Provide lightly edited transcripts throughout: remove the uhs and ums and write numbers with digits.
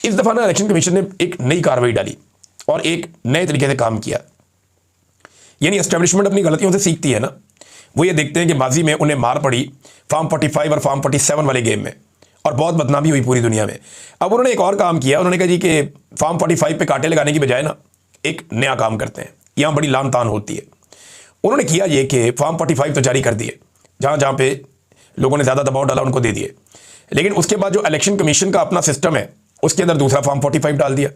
इस दफा ना इलेक्शन कमीशन ने एक नई कार्रवाई डाली और एक नए तरीके से काम किया। यानी एस्टेब्लिशमेंट अपनी गलतियों से सीखती है ना। वो ये देखते हैं कि माजी में उन्हें मार पड़ी फॉर्म 45 और फॉर्म 47 वाले गेम में और बहुत बदनामी हुई पूरी दुनिया में। अब उन्होंने एक और काम किया, उन्होंने कहा जी कि फॉर्म 45 पे कांटे लगाने की बजाय ना एक नया काम करते हैं, यहाँ बड़ी लान तान होती है। उन्होंने किया ये कि फॉर्म 45 तो जारी कर दिए, जहाँ जहाँ पे लोगों ने ज़्यादा दबाव डाला उनको दे दिए, लेकिन उसके बाद जो इलेक्शन कमीशन का अपना सिस्टम है उसके अंदर दूसरा फॉर्म 45 डाल दिया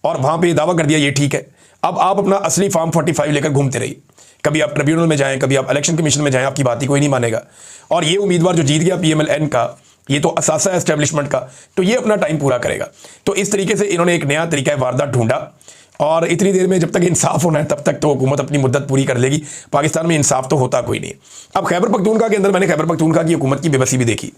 और वहाँ पे दावा कर दिया ये ठीक है। अब आप अपना असली फॉर्म 45 लेकर घूमते रहिए, कभी आप ट्रिब्यूनल में जाएं, कभी आप इलेक्शन कमीशन में जाएं, आपकी बात ही कोई नहीं मानेगा। और ये उम्मीदवार जो जीत गया PMLN का, ये तो असासा है एस्टेब्लिशमेंट का, तो ये अपना टाइम पूरा करेगा। तो इस तरीके से इन्होंने एक नया तरीका वारदात ढूंढा और इतनी देर में जब तक इंसाफ होना है तब तक तो हुकूमत अपनी मुद्दत पूरी कर लेगी। पाकिस्तान में इंसाफ तो होता कोई नहीं। अब खैबर पख्तूनख्वा के अंदर मैंने खैबर पख्तूनख्वा की हुकूमत की बेबसी भी देखी।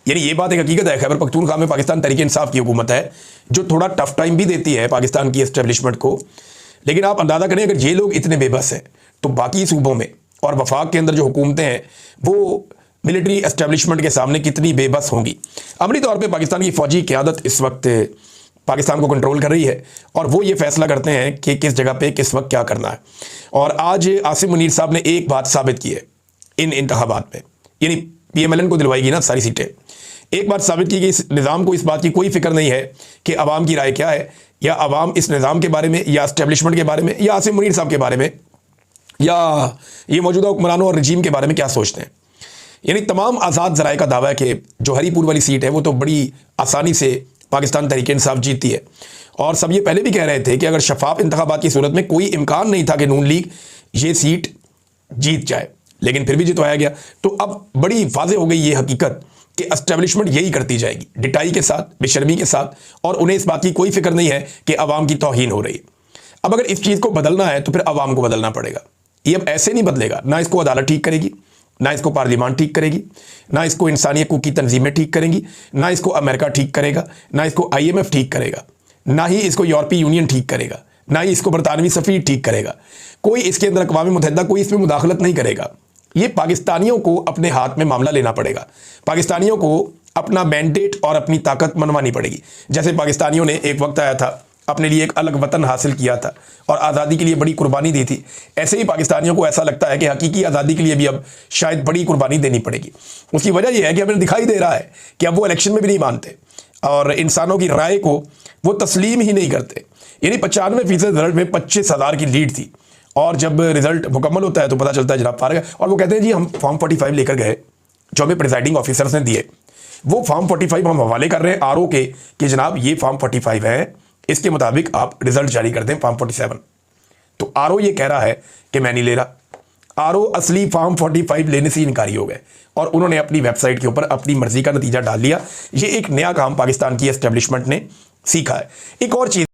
यानी ये बात एक हकीकत है, खैबर पख्तूनख्वा में पाकिस्तान तहरीक इंसाफ की हुकूमत है जो थोड़ा टफ टाइम भी देती है पाकिस्तान की एस्टेब्लिशमेंट को। लेकिन आप अंदाज़ा करें अगर ये लोग इतने बेबस हैं तो बाकी सूबों में और वफाक के अंदर जो हुकूमतें हैं वो मिलिट्री एस्टेब्लिशमेंट के सामने कितनी बेबस होंगी। अमली तौर पर पाकिस्तान की फ़ौजी क़यादत इस वक्त पाकिस्तान को कंट्रोल कर रही है और वो ये फैसला करते हैं कि किस जगह पे किस वक्त क्या करना है। और आज आसिम मुनीर साहब ने एक बात साबित की है इन इंतखाबात में, यानी PMLN को दिलवाएगी ना सारी सीटें, एक बात साबित की कि इस निज़ाम को इस बात की कोई फिक्र नहीं है कि अवाम की राय क्या है, या अवाम इस निज़ाम के बारे में या एस्टेब्लिशमेंट के बारे में या आसिम मुनीर साहब के बारे में या ये मौजूदा हुक्मरानों और रजीम के बारे में क्या सोचते हैं। यानी तमाम आज़ाद ज़राए का दावा है कि जो हरीपुर वाली सीट है वो तो बड़ी आसानी से पाकिस्तान तहरीक इंसाफ जीतती है। और सब ये पहले भी कह रहे थे कि अगर शफाफ इंतखाबात की सूरत में कोई इम्कान नहीं था कि नून लीग ये सीट जीत जाए, लेकिन फिर भी जितवाया गया। तो अब बड़ी वाज़ेह हो गई ये हकीकत कि एस्टेब्लिशमेंट यही करती जाएगी, डिटाई के साथ, बेशर्मी के साथ, और उन्हें इस बात की कोई फिक्र नहीं है कि अवाम की तौहीन हो रही है। अब अगर इस चीज़ को बदलना है तो फिर अवाम को बदलना पड़ेगा। ये अब ऐसे नहीं बदलेगा, ना इसको अदालत ठीक करेगी, ना इसको पार्लियामान ठीक करेगी, ना इसको इंसानी हकूक़ की तंजीमें ठीक करेंगी, ना इसको अमेरिका ठीक करेगा, ना इसको IMF ठीक करेगा, ना ही इसको यूरोपीय यूनियन ठीक करेगा, ना ही इसको बरतानवी सफ़ीर ठीक करेगा। कोई इसके अंदर अक़वाम मुत्तहिदा कोई इसमें मुदाखलत नहीं करेगा। ये पाकिस्तानियों को अपने हाथ में मामला लेना पड़ेगा, पाकिस्तानियों को अपना मैंडेट और अपनी ताकत मनवानी पड़ेगी। जैसे पाकिस्तानियों ने एक वक्त आया था, अपने लिए एक अलग वतन हासिल किया था और आज़ादी के लिए बड़ी कुर्बानी दी थी, ऐसे ही पाकिस्तानियों को ऐसा लगता है कि हकीकी आज़ादी के लिए भी अब शायद बड़ी कुर्बानी देनी पड़ेगी। उसकी वजह यह है कि हमें दिखाई दे रहा है कि अब वो इलेक्शन में भी नहीं मानते और इंसानों की राय को वो तस्लीम ही नहीं करते। यानी 95% रिजल्ट में 25,000 की लीड थी और जब रिजल्ट मुकम्मल होता है तो पता चलता है जनाब फारग है। और वो कहते हैं जी हम फॉर्म 45 लेकर गए जो हमें प्रिजाइडिंग ऑफिसर्स ने दिए, वो फॉर्म 45 हम हवाले कर रहे हैं RO के कि जनाब ये फॉर्म 45 है, इसके मुताबिक आप रिजल्ट जारी कर दें फॉर्म 47। तो RO ये कह रहा है कि मैं नहीं ले रहा। RO असली फॉर्म 45 लेने से इनकारी हो गए और उन्होंने अपनी वेबसाइट के ऊपर अपनी मर्जी का नतीजा डाल लिया। ये एक नया काम पाकिस्तान की एस्टेब्लिशमेंट ने सीखा है। एक और चीज़